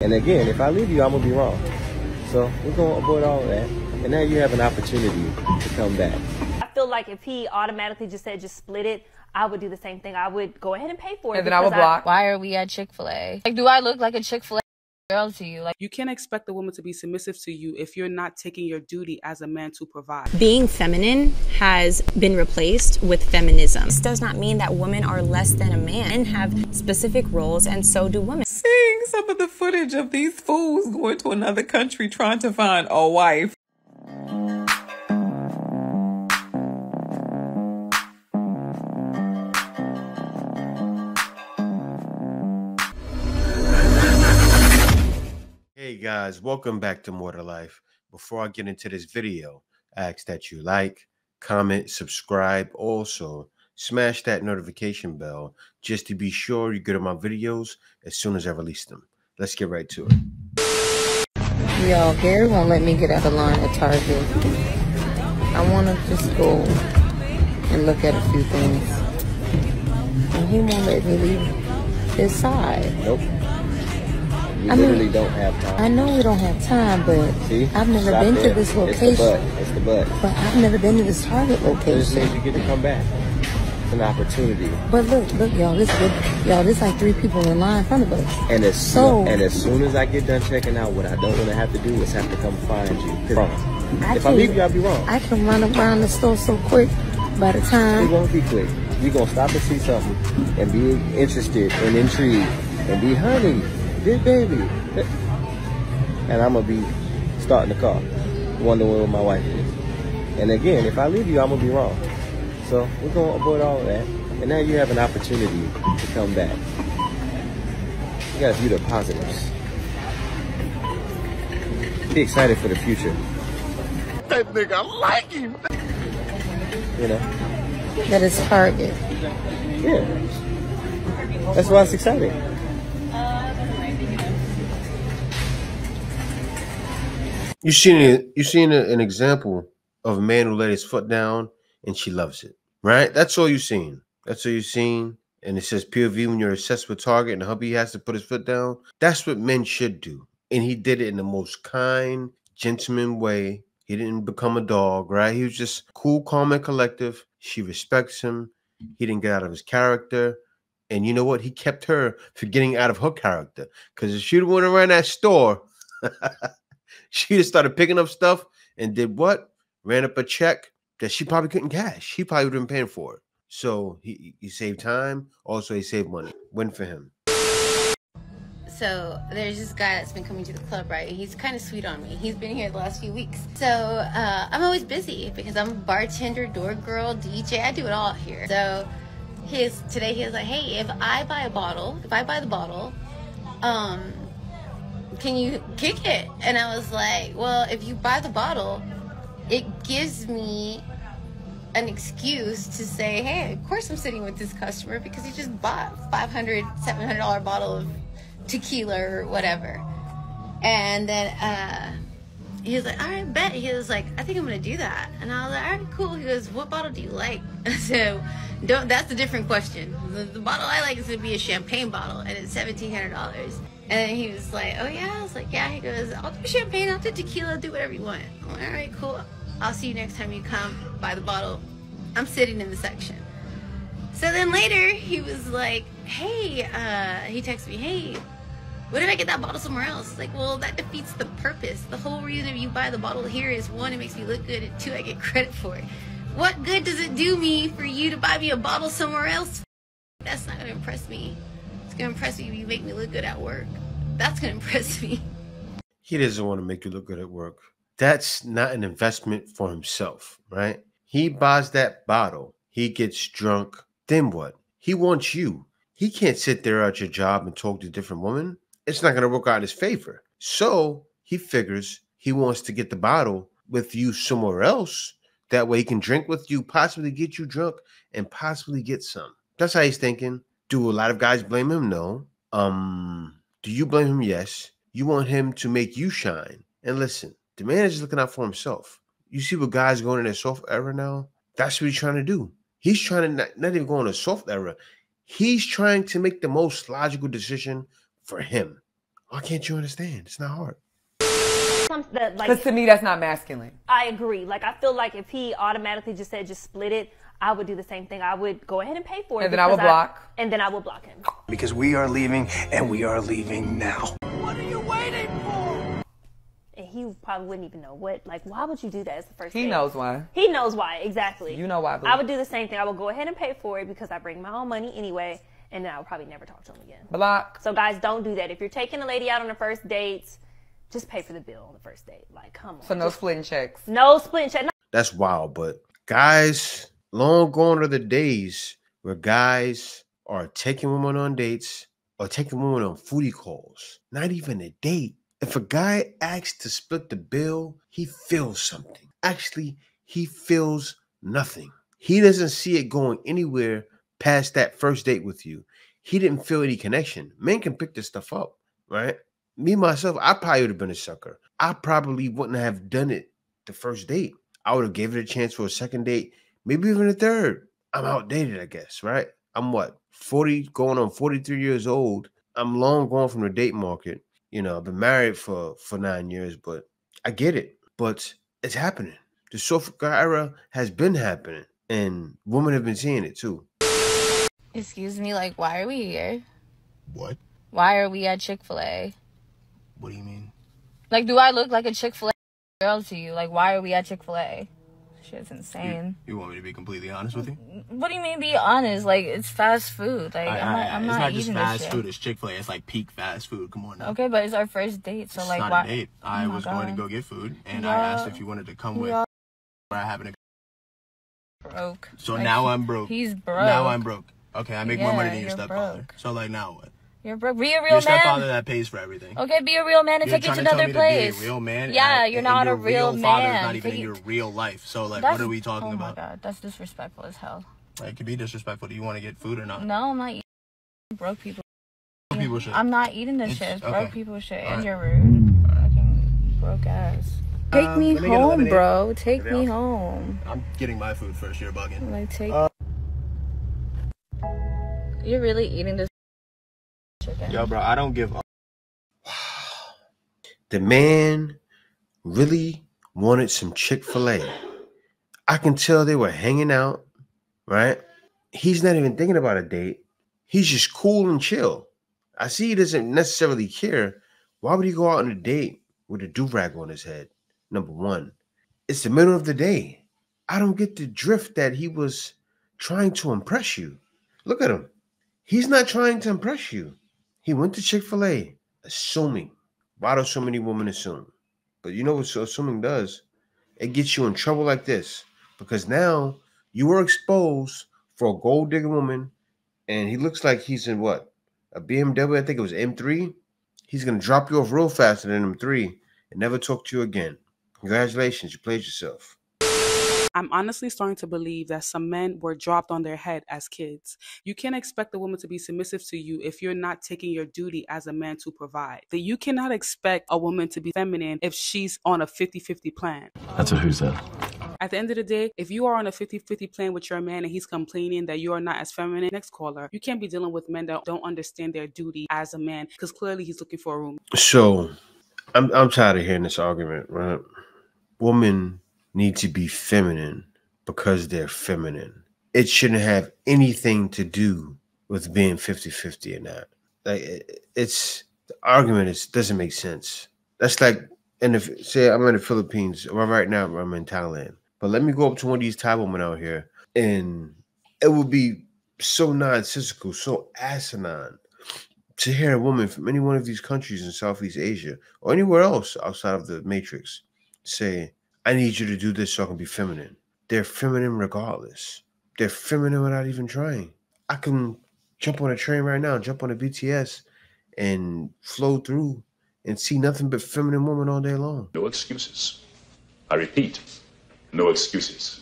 And again, if I leave you, I'm gonna be wrong. So we're gonna avoid all of that. And now you have an opportunity to come back. I feel like if he automatically just said just split it, I would do the same thing. I would go ahead and pay for it. And then I would block. Why are we at Chick-fil-A? Like, do I look like a Chick-fil-A girl to you? Like, You can't expect a woman to be submissive to you if you're not taking your duty as a man to provide. Being feminine has been replaced with feminism. This does not mean that women are less than a man. Men have specific roles, and so do women. Seeing some of the footage of these fools going to another country trying to find a wife. Hey guys, welcome back to More to Life. Before I get into this video, I ask that you like, comment, subscribe. Also, smash that notification bell just to be sure you get my videos as soon as I release them. Let's get right to it. y'all, Gary won't let me get out of line at Target. I want to just go and look at a few things. And he won't let me leave his side. Nope. You literally don't have time. I know we don't have time, but See? I've never been to this location. It's the butt. But I've never been to this Target location. This means you get to come back. It's an opportunity. But look, y'all, there's like 3 people in line in front of us. And as soon as I get done checking out, what I don't want to have to do is have to come find you. If I leave you, I'll be wrong. I can run around the store so quick by the time. It won't be quick. You're going to stop and see something and be interested and intrigued and be, honey, this baby. And I'm going to be starting the car, wondering where my wife is. And again, if I leave you, I'm going to be wrong. So we're going to avoid all of that. And now you have an opportunity to come back. You got to view the positives. Be excited for the future. That nigga, I like him. You know? That is Target. Yeah. That's why it's exciting. You seen an example of a man who let his foot down and she loves it, right? That's all you've seen. That's all you've seen. And it says POV when you're obsessed with Target and the hubby has to put his foot down. That's what men should do. And he did it in the most kind, gentleman way. He didn't become a dog, right? He was just cool, calm, and collective. She respects him. He didn't get out of his character. And you know what? He kept her from getting out of her character. Because if she'd went around that store, she just started picking up stuff and did what? Ran up a check that she probably couldn't cash. He probably would have been paying for it. So he saved time. Also, he saved money. Win for him. So there's this guy that's been coming to the club, right? He's kind of sweet on me. He's been here the last few weeks. So I'm always busy because I'm a bartender, door girl, DJ. I do it all here. So today he was like, hey, if I buy the bottle, can you kick it? And I was like, well, if you buy the bottle, it gives me an excuse to say, hey, of course I'm sitting with this customer because he just bought $500, $700 bottle of tequila or whatever. And then he was like, all right, bet. He was like, I think I'm gonna do that. And I was like, all right, cool. He goes, what bottle do you like? So that's a different question. The bottle I like is gonna be a champagne bottle and it's $1,700. And he was like, oh yeah? I was like, yeah. He goes, I'll do champagne, I'll do tequila, I'll do whatever you want. I'm like, all right, cool. I'll see you next time you come buy the bottle. I'm sitting in the section. So then later he was like, hey, he texted me, hey, what if I get that bottle somewhere else? Like, well, that defeats the purpose. The whole reason if you buy the bottle here is 1, it makes me look good, and 2, I get credit for it. What good does it do me for you to buy me a bottle somewhere else? That's not gonna impress me. It's gonna impress me if you make me look good at work. That's gonna impress me. He doesn't want to make you look good at work. That's not an investment for himself, right? He buys that bottle. He gets drunk. Then what? He wants you. He can't sit there at your job and talk to different women. It's not going to work out in his favor. So he figures he wants to get the bottle with you somewhere else. That way he can drink with you, possibly get you drunk, and possibly get some. That's how he's thinking. Do a lot of guys blame him? No. Do you blame him? Yes. You want him to make you shine. And listen, the man is just looking out for himself. You see what guys going in a soft era now? That's what he's trying to do. He's trying to not even go in a soft era. He's trying to make the most logical decision for him. Why can't you understand? It's not hard. Because to me, that's not masculine. I agree. Like, I feel like if he automatically just said, just split it, I would do the same thing. I would go ahead and pay for it. And then I would block. And then I would block him. Because we are leaving, and we are leaving now. What are you waiting for? And he probably wouldn't even know what. Like, why would you do that as the first date? He knows why. He knows why, exactly. You know why, boo. I would do the same thing. I would go ahead and pay for it because I bring my own money anyway. And then I would probably never talk to him again. Block. So, guys, don't do that. If you're taking a lady out on the first date, just pay for the bill on the first date. Like, come on. So no splitting checks. No splitting checks. That's wild. But guys, long gone are the days where guys are taking women on dates or taking women on foodie calls. Not even a date. If a guy asks to split the bill, he feels something. Actually, he feels nothing. He doesn't see it going anywhere past that first date with you. He didn't feel any connection. Men can pick this stuff up, right? Me, myself, I probably would have been a sucker. I probably wouldn't have done it the first date. I would have gave it a chance for a second date, maybe even a third. I'm outdated, I guess, right? I'm what, 40, going on 43 years old. I'm long gone from the date market. You know, I've been married for 9 years, but I get it. But it's happening. The soft era has been happening, and women have been seeing it too. Excuse me, like, why are we here? What? Why are we at Chick-fil-A? What do you mean? Like, do I look like a Chick-fil-A girl to you? Like, why are we at Chick-fil-A? Shit's insane. You want me to be completely honest with you? What do you mean be honest? Like, it's fast food. Like, I'm not eating just this fast shit. food. It's Chick-fil-A. It's like peak fast food. Come on now. Okay, but it's our first date, so It's like, not why? a date. I was going to go get food, and I asked if you wanted to come with. I happen to Broke. So like, now I'm broke. He's broke. Now I'm broke. Okay, I make more money than your you're stepfather. broke. So like now what? You're broke. Be a real Your man. stepfather that pays for everything. Okay, be a real man and You're take it to trying to tell another me place. To be a real man. Yeah, and, you're and not your a real man. Father's not even in your real life. So like, what are we talking about? Oh my god, that's disrespectful as hell. Like, it could be disrespectful. Do you want to get food or not? No, I'm not eating broke people. People should. I'm not eating this It's- shit. It's okay. broke people shit. All And right. you're rude. Fucking broke ass. Take me let me get a home, lemonade. bro. Take Anything me else? home. I'm getting my food first. You're bugging. Like, take. You're really eating this chicken. Yo, bro, I don't give up. The man really wanted some Chick-fil-A. I can tell they were hanging out, right? He's not even thinking about a date. He's just cool and chill. I see he doesn't necessarily care. Why would he go out on a date with a do-rag on his head? Number one, it's the middle of the day. I don't get the drift that he was trying to impress you. Look at him. He's not trying to impress you. He went to Chick-fil-A, assuming. Why do so many women assume? But you know what assuming does? It gets you in trouble like this. Because now you were exposed for a gold digger woman, and he looks like he's in what? A BMW, I think it was M3. He's going to drop you off real fast in an M3 and never talk to you again. Congratulations, you played yourself. I'm honestly starting to believe that some men were dropped on their head as kids. You can't expect a woman to be submissive to you if you're not taking your duty as a man to provide. That you cannot expect a woman to be feminine if she's on a 50-50 plan. That's a who's that? At the end of the day, if you are on a 50-50 plan with your man and he's complaining that you are not as feminine, next caller, you can't be dealing with men that don't understand their duty as a man because clearly he's looking for a room. So I'm tired of hearing this argument, right? Women need to be feminine because they're feminine. It shouldn't have anything to do with being 50-50 or not. Like, it's the argument doesn't make sense. That's like, and if say I'm in the Philippines, or right now I'm in Thailand, but let me go up to one of these Thai women out here, and it would be so nonsensical, so asinine to hear a woman from any one of these countries in Southeast Asia or anywhere else outside of the Matrix say, I need you to do this so I can be feminine. They're feminine regardless. They're feminine without even trying. I can jump on a train right now, jump on a BTS and flow through and see nothing but feminine women all day long. No excuses. I repeat, no excuses.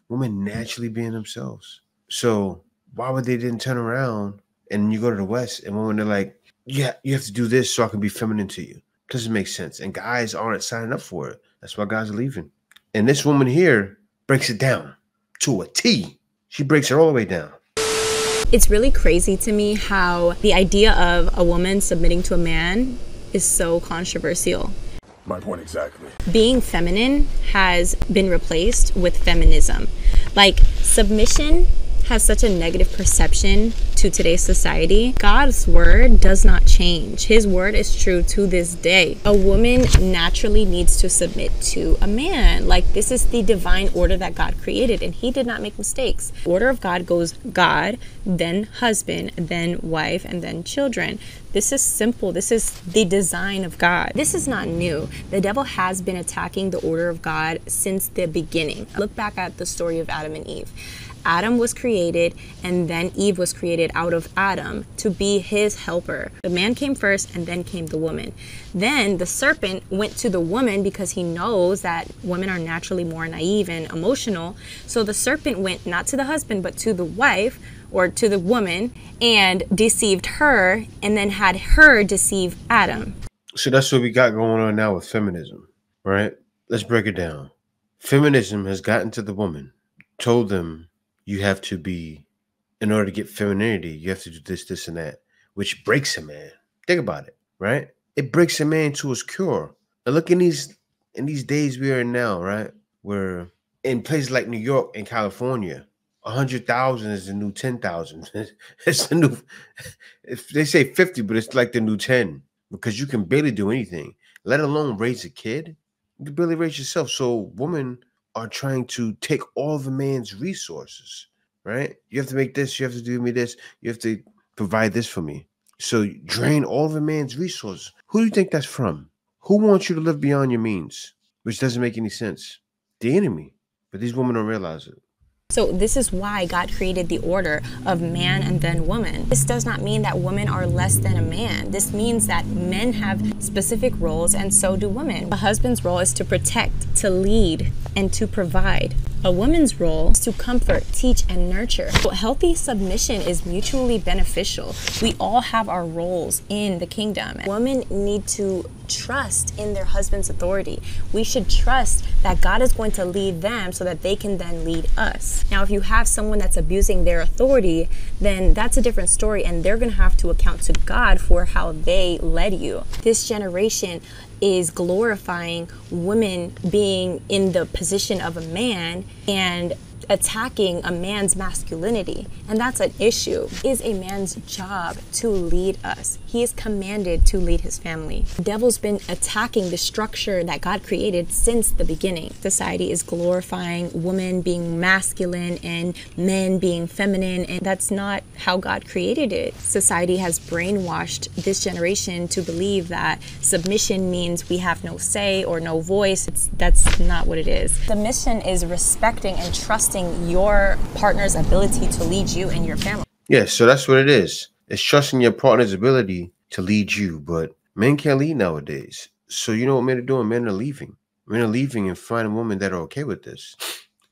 Women naturally being themselves. So why would they then turn around and you go to the West and women are like, yeah, you have to do this so I can be feminine to you. Doesn't make sense. And guys aren't signing up for it. That's why guys are leaving. And this woman here breaks it down to a T. She breaks it all the way down. It's really crazy to me how the idea of a woman submitting to a man is so controversial. My point exactly. Being feminine has been replaced with feminism. Like, submission has such a negative perception to today's society. God's word does not change. His word is true to this day. A woman naturally needs to submit to a man. Like, this is the divine order that God created, and he did not make mistakes. Order of God goes God, then husband, then wife, and then children. This is simple. This is the design of God. This is not new. The devil has been attacking the order of God since the beginning. Look back at the story of Adam and Eve. Adam was created, and then Eve was created out of Adam to be his helper. The man came first, and then came the woman. Then the serpent went to the woman because he knows that women are naturally more naive and emotional. So the serpent went not to the husband, but to the wife, or to the woman, and deceived her, and then had her deceive Adam. So that's what we got going on now with feminism, right? Let's break it down. Feminism has gotten to the woman, told them, you have to be, in order to get femininity, you have to do this, this, and that, which breaks a man. Think about it, right? It breaks a man to his core. And look in these days we are in now, right? Where in places like New York and California, 100,000 is the new 10,000. It's the new, if they say 50, but it's like the new 10, because you can barely do anything, let alone raise a kid. You can barely raise yourself. So women are trying to take all the man's resources, right? You have to make this, you have to do me this, you have to provide this for me. So you drain all the man's resources. Who do you think that's from? Who wants you to live beyond your means? Which doesn't make any sense. The enemy. But these women don't realize it. So this is why God created the order of man and then woman. This does not mean that women are less than a man. This means that men have specific roles, and so do women. A husband's role is to protect, to lead, and to provide. A woman's role is to comfort, teach, and nurture. So healthy submission is mutually beneficial. We all have our roles in the kingdom. Women need to trust in their husband's authority. We should trust that God is going to lead them so that they can then lead us. Now, if you have someone that's abusing their authority, then that's a different story, and they're going to have to account to God for how they led you. This generation is glorifying women being in the position of a man and attacking a man's masculinity, and that's an issue. It is a man's job to lead us. He is commanded to lead his family. The devil's been attacking the structure that God created since the beginning. Society is glorifying women being masculine and men being feminine, and that's not how God created it. Society has brainwashed this generation to believe that submission means we have no say or no voice. That's not what it is. Submission is respecting and trusting your partner's ability to lead you and your family. Yes, so that's what it is. It's trusting your partner's ability to lead you, but men can't lead nowadays. So you know what men are doing? Men are leaving. Men are leaving and finding women that are okay with this.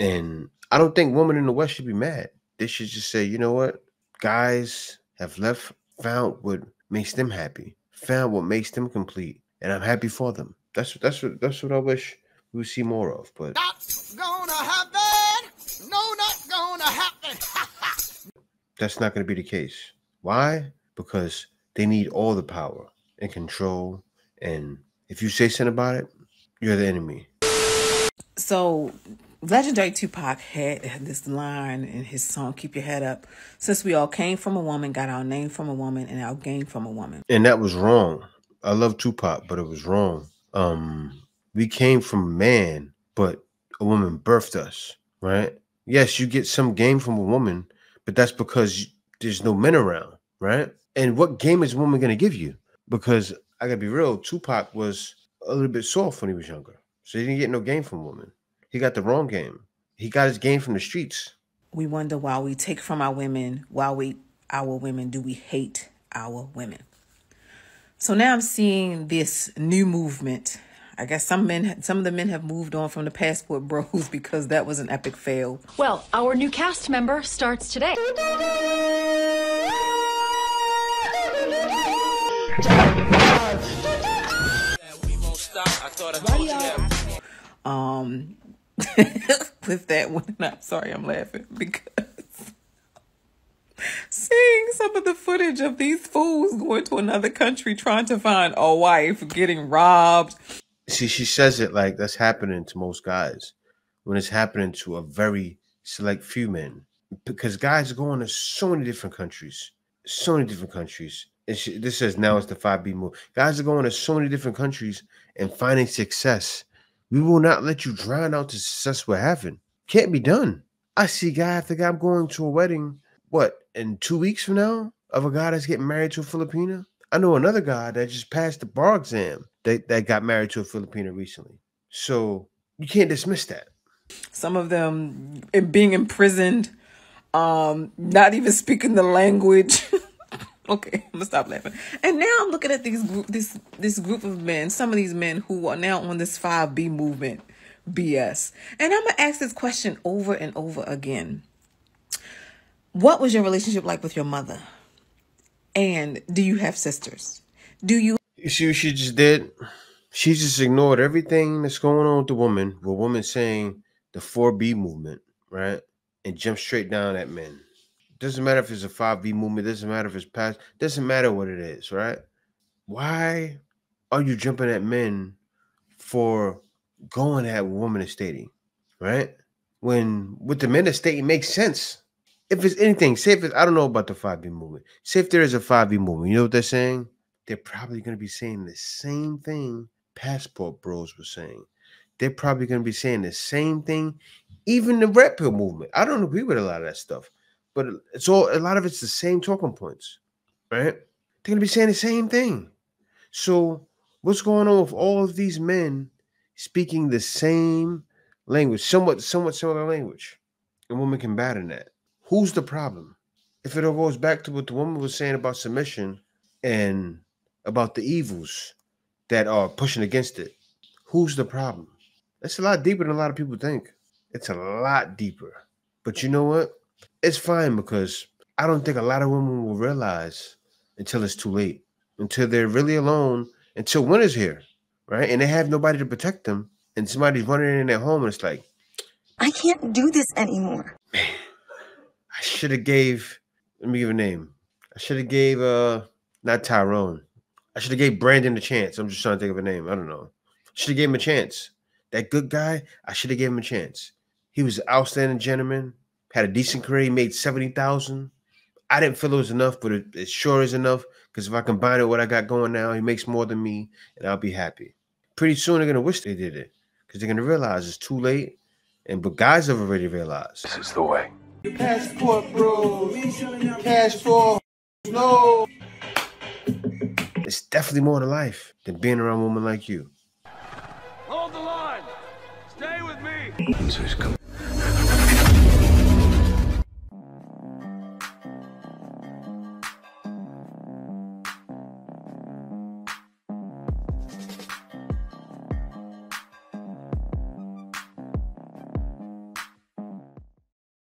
And I don't think women in the West should be mad. They should just say, you know what? Guys have left, found what makes them happy, found what makes them complete, and I'm happy for them. That's what I wish we would see more of. But that's gonna happen. No, not gonna happen. That's not going to be the case. Why? Because they need all the power and control. And if you say something about it, you're the enemy. So, legendary Tupac had this line in his song, Keep Your Head Up. Since we all came from a woman, got our name from a woman, and our game from a woman. And that was wrong. I love Tupac, but it was wrong. We came from a man, but a woman birthed us, right? Yes, you get some game from a woman, but that's because there's no men around, right? And what game is a woman going to give you? Because I got to be real, Tupac was a little bit soft when he was younger. So he didn't get no game from a woman. He got the wrong game. He got his game from the streets. We wonder why we take from our women, our women, do we hate our women? So now I'm seeing this new movement. I guess some of the men have moved on from the passport bros because that was an epic fail. Well, our new cast member starts today. With that one, I'm sorry, I'm laughing because Seeing some of the footage of these fools going to another country trying to find a wife, getting robbed. See, she says it like that's happening to most guys when it's happening to a very select few men. Because guys are going to so many different countries. So many different countries. This says now it's the 5B move. Guys are going to so many different countries and finding success. We will not let you drown out the success we're having. Can't be done. I see guy after guy. I'm going to a wedding, in 2 weeks from now, of a guy that's getting married to a Filipina. I know another guy that just passed the bar exam that got married to a Filipina recently. So you can't dismiss that. Some of them being imprisoned, not even speaking the language. Okay, I'm gonna stop laughing. And now I'm looking at this group of men, some of these men who are now on this 5B movement BS. And I'm gonna ask this question over and over again. What was your relationship like with your mother? And do you have sisters? You see what she just did? She just ignored everything that's going on with the woman. With women saying the 4B movement, right? And jumped straight down at men. Doesn't matter if it's a 5B movement. Doesn't matter if it's past. Doesn't matter what it is, right? Why are you jumping at men for going at what women is stating, right? When what the men are stating makes sense. If it's anything, say if it's, I don't know about the 5B movement. Say if there is a 5B movement, you know what they're saying? They're probably going to be saying the same thing Passport Bros were saying. They're probably going to be saying the same thing. Even the Red Pill movement. I don't agree with a lot of that stuff, but a lot of it's the same talking points, right? They're going to be saying the same thing. So what's going on with all of these men speaking the same language, somewhat similar language, and women combating that? Who's the problem? If it all goes back to what the woman was saying about submission and about the evils that are pushing against it, who's the problem? It's a lot deeper than a lot of people think. It's a lot deeper. But you know what? It's fine because I don't think a lot of women will realize until it's too late, until they're really alone, until winter's here, right? And they have nobody to protect them, and somebody's running in their home, and it's like, I can't do this anymore. I should have gave, let me give a name. I should have gave, not Tyrone. I should have gave Brandon a chance. I'm just trying to think of a name. I don't know. Should have gave him a chance. That good guy, I should have gave him a chance. He was an outstanding gentleman, had a decent career. He made $70,000. I didn't feel it was enough, but it sure is enough because if I combine it with what I got going now, he makes more than me, and I'll be happy. Pretty soon they're going to wish they did it because they're going to realize it's too late, but guys have already realized. This is the way. Passport Bros, Passport, no. It's definitely more to life than being around a woman like you. Hold the line. Stay with me. So he's coming.